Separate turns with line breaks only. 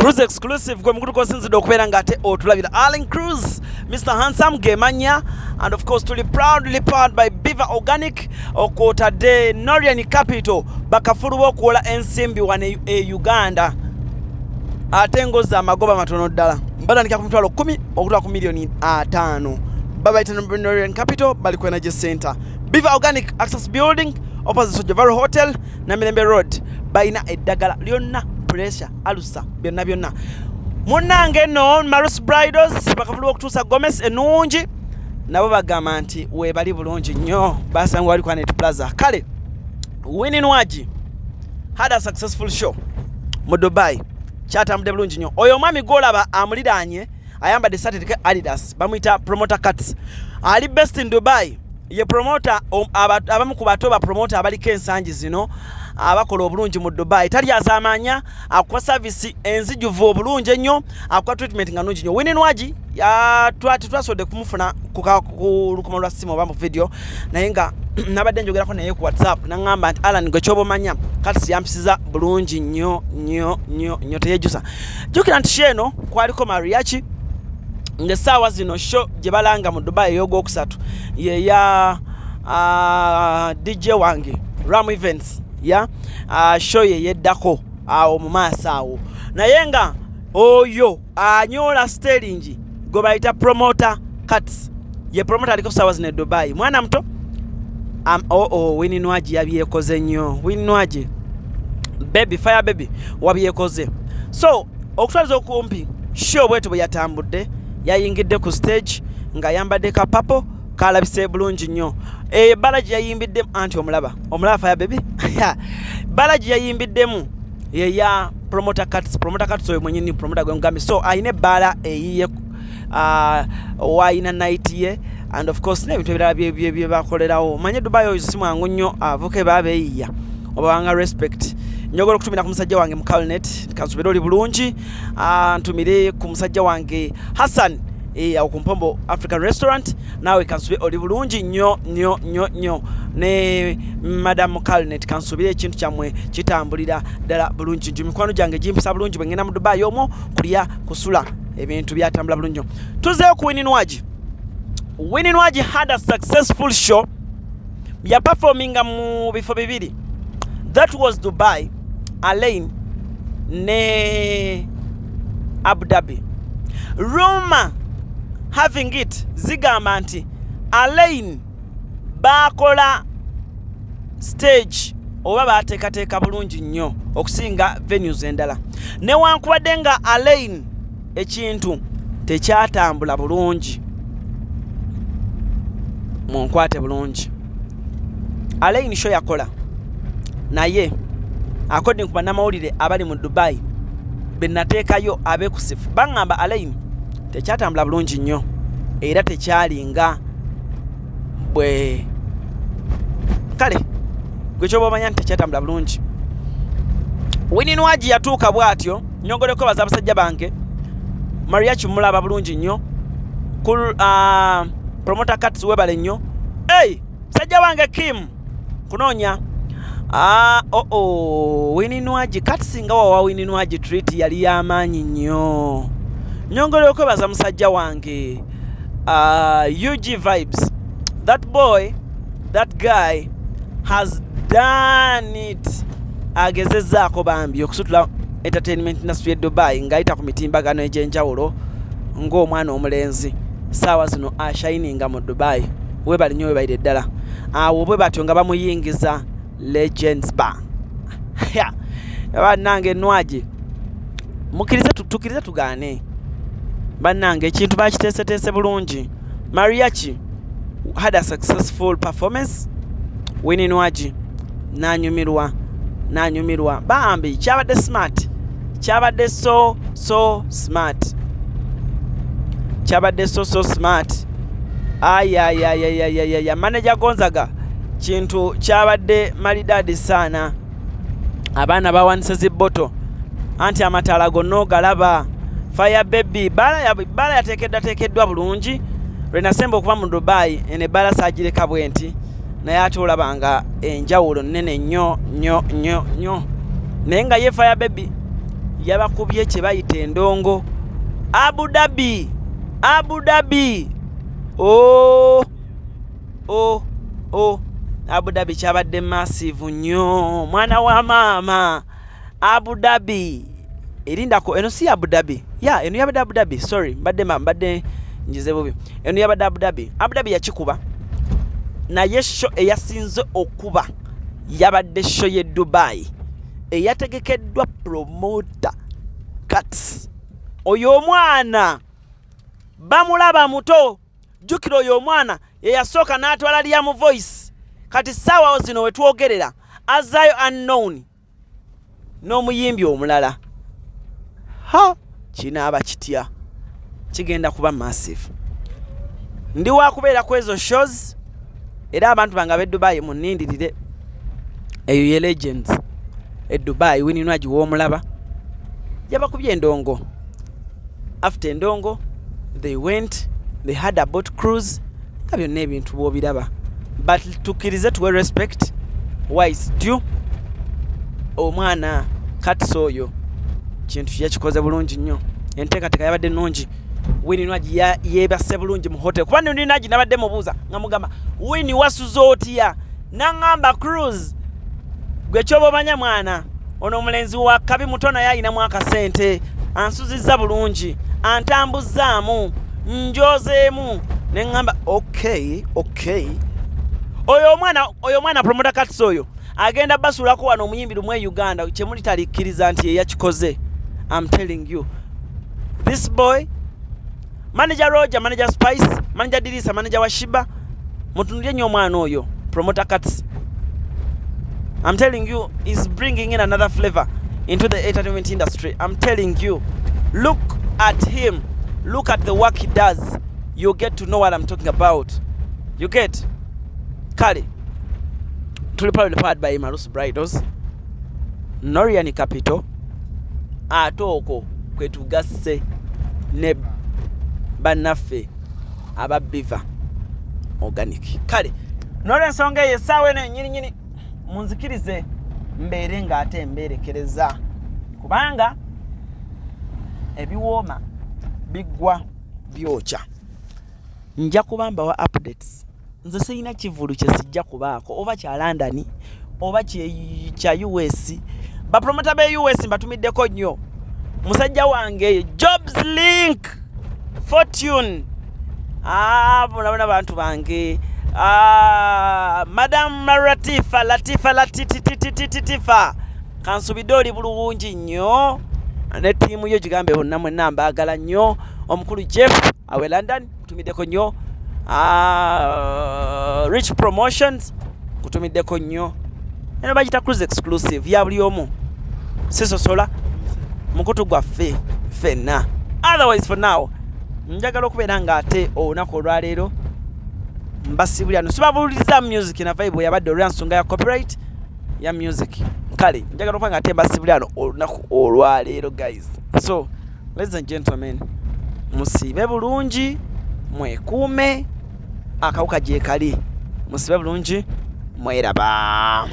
Cruise exclusive gwe mukulu kosinzidde okubeera ng'ate otulabira Allen Cruise, Mr. Handsome Gemanya, and of course tuli proudly powered by Beaver Organic okotadde Norian Capital bakafuluba okuwola ensimbi wano Uganda ate ngoza amagoba matono ddala mbatandika ku mitwalo 10 okutwala ku million 5 babayita Norian Capital bali ku Energy Center Beaver Organic Access Building opposite Sojavari Hotel na Mirembe Road bayina eddagala lyonna pressure alusa byonna munange no Marus Bridals bakafuluba okutuusa Gomez enungi nabo bagamba nti we bali bulungi nnyo basanga wali kwa Net Plaza kale Winnie Nwagi had a successful show mu Dubai chatambudde bulungi nnyo oyo mwami golaba amuliranye ayambadde certificate Adidas bamuyita promoter cuts ali best in Dubai ye promoter abamu ku bato ba promoter abaliko ensangi zino abakola obulungi mu Dubai tali azamanya akwa service enzijuvu obulungi ennyo akwa treatment nga nungi nnyo Winnie Nwagi twasodde kumufuna ku lukoma lwa simu oba mu video naye nga nabadde njogerako naye ku WhatsApp nangamba nti Alan gwe kyobomanya kati yampisiza bulungi nnyo teyejusa jukira nti sheno kwaliko mariachi ngesaawa zino show gye balanga mu Dubai ey'ogwokusatu ye ya DJ wange Ram Events ya show ye yeddako awo mu maaso awo naye nga oyo anyola sterling gwe bayita promoter cuts ye promoter aliko saawa zino e Dubai mwana muto Winnie Nwagi yabyekoze nnyo Winnie Nwagi baby fire baby wabyekoze so okutwaliza okumpi show bwetu bwe yatambudde yayingidde ku stage nga yambadde ka papo kalabise bulungi nnyo balaji yayimbiddemu anti omulaba fire baby balaji yayimbiddemu ye ya promoter cuts oyo mwenyini promoter gwe ngambi so ayine bala eyiye wayina night ye and of course nebintu ebirala bye bakolerawo manye Dubai oyo simwangu nnyo avuke babeeyiya obanga respect njogolo kutumira ku musajja wange mu Calnet kansubira oli bulungi ntumire ku musajja wange Hassan awo ku Mpombo African Restaurant nawe kansubira oli bulungi nnyo ne Madam Calnet kansubira ekintu kyamwe kitambulira ddala bulungi nju mikwano gyange jimpisa bulungi bwe ngenda mu Dubai omwo kulya kusula ebintu byatambula bulungi tuzeeyo ku Winnie Nwagi Winnie Nwagi had a successful show ya performinga mu bifo bibiri that was Dubai Alain ne Abu Dhabi rumor having it zigamba nti Alain bakola stage oba bateekateeka bulungi nnyo okusinga venues endala newankubadde nga Alain ekintu tekyatambula bulungi munkwate bulungi Alain show yakola naye according ku bannamawulire abali mu Dubai benateekayo abekusifu bangamba Alain tekyatambula bulungi nnyo era tekyalinga bwe kale gwe kyobamanya nti tekyatambula bulungi Winnie Nwagi yatuuka bw'atyo nyongoleko baza abasajja bange mariachi mulaba bulungi nnyo promoter cuts webale nnyo sajja wange Kim kunoonya Winnie Nwagi katsinga wa Winnie Nwagi treat yali y'amaanyi nnyo nyongoleko kwebaza musajja wange UG vibes that boy that guy has done it agezezzaako bambi okusutula entertainment industry e Dubai ngayita ku mitimbagano egy'enjawulo ng'omwana omulenzi saawa zino ashininga mu Dubai webali nnyo webalire ddala awo bwe batyo nga bamuyingiza Legends Bar bannange Nwagi tukirize tugaane bannange ekintu bakiteeseteese bulungi mariachi had a successful performance Winnie Nwagi nanyumirwa bambi kyabadde smart kyabadde so smart kyabadde so smart manager Gonzaga kintu kyabadde malidadi sana abaana bawanise zibboto anti amataala gonna galaba fire baby bala yateekeddwa bulungi Renasemba okuva mu Dubai ene bala saagireka bwenti naye ate olabanga enjawulo nnene nnyo naye nga ye fire baby yabakubye kye bayita endongo. Abu Dhabi Abu Dhabi Abu Dhabi kyabadde massive nnyo mwana wa maama. Abu Dhabi erindako eno si Abu Dhabi eno yabadde Abu Dhabi sorry mbadde njize bubi. Eno yabadde Abu Dhabi. Abu Dhabi yakikuba naye show eyasinze okuba yabadde show ye Dubai eyategekeddwa promoter cuts. Oyo omwana bamulaba muto jukiro. Oyo omwana yeyasooka n'atwala lya voice kati sawa zino wetwogerera azayo unknown n'omuyimbi omulala kinaaba kitya kigenda kuba massive. Ndi wakubeera ku ezo shows era abantu bange ab'Edubai munindirire. Eyo ye legends Edubai Winnie Nwagi w'omulaba yabakubye endongo. After endongo they went they had a boat cruise nga byonna ebintu bw'obiraba but tukkirize tuwe respect wise due omwana Katsi oyo kintu yakikoze bulungi nnyo. Enteekateeka yabadde nnungi. Winnie Nwagi yeebase bulungi mu hotel kuba Winnie Nwagi nabadde mubuuza nga mugamba Winnie wasuza otya n'aŋŋamba cruise gwe kyoba omanya mwana ono omulenzi wa kabi muto naye ayinamu akasente ansuzizza bulungi antambuzaamu njozeemu ne ŋŋamba okay oyo mwana promoter Katsi oyo agenda basuulako wano omuyimbi lumu e Uganda kyemuli talikkiriza nti yeyakikoze. I'm telling you this boy manager Roger, manager Spice, manager Dirisa, manager Washiba mutunulye nnyo omwana oyo promoter Katsi. I'm telling you he's bringing in another flavor into the entertainment industry. I'm telling you, look at him, look at the work he does, you get to know what I'm talking about. You get Kali probably powered by Marus Bridals Noriani Capital atoko kwetugasse ne bannaffe aba Biva Organic. Kale nolwensonga eyo essaawa eno nyini munzikirize mbeere ng'ate mbeerekereza kubanga ebiwooma biggwa byokya. Nja kubamba wa updates. Nze sirina kivulu kye sijja kubaako oba kya London oba kya US. Bapromota be US mbatumiddeko nnyo. Musajja wange Jobs Link Fortune mulabona bantu bange Madam Latifa kansubidoli bulungi nnyo ne tiimu yo gigambe bonna mwenna mbaagala nnyo. Omukulu Jeff awe London kutumiddeko nnyo. Rich Promotions kutumiddeko nnyo. Eno bagita cruise exclusive ya buli omu sisosola mukutu gwaffe ffenna. Otherwise for now njagala okubeera ng'ate olunaku olwaleero mbasibulirano sibabuuliza music na vibe yabadde olwansonga ya copyright ya music. Kale njagala okuba ng'ate mbasibulirano olunaku olwaleero guys. So ladies and gentlemen musiibe bulungi mwekuume akawuka gye kali musiibe bulungi mweraba.